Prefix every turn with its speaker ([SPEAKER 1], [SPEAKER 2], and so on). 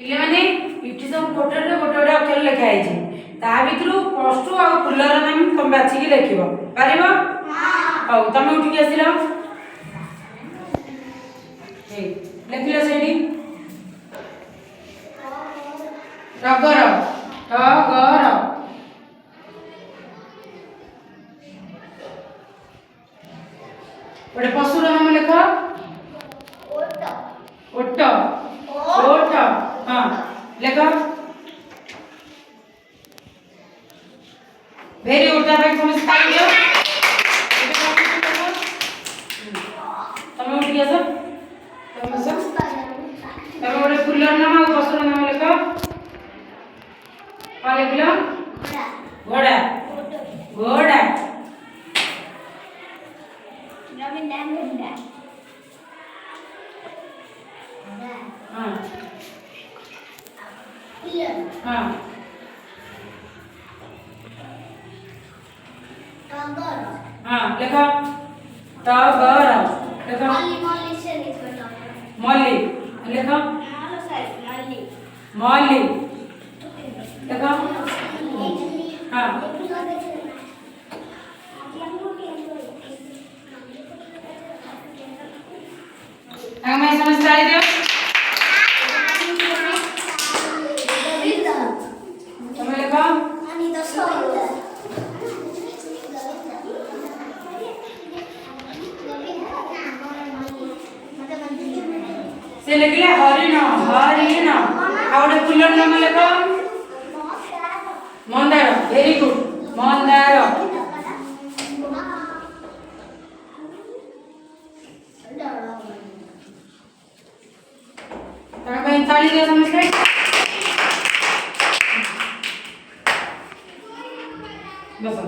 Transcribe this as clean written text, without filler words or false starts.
[SPEAKER 1] पिले माने इठी सब गोटे गोटे गोटे अक्षर लिखा है ता भितरु पशु आ फुलर नाम तुम बाछिकी लिखिबो पारिबो हां हौ तमे उठी आसिलो ठीक लिखिलो सेठी टगर टगर गोटे पशुर नाम लिख ओट ओट ओट हाँ लिख वेरी गुड भाई समझ पाइयो तमे उठी आसो तमे गोटे फुलर नाम आ पशुर नाम लिख का लिखलो घोड़ा घोड़ा हाँ हाँ हाँ लिखो टगर लिखो मल्ली लिखो मल्ली लिखो हाँ मैं समझ पाई दियो तुम्हें लिखो से लिखले हरिण हरिण आउटे फुलर नाम लिखो मंदार वेरी गुड मंदार भाई ताली दियो समझ बस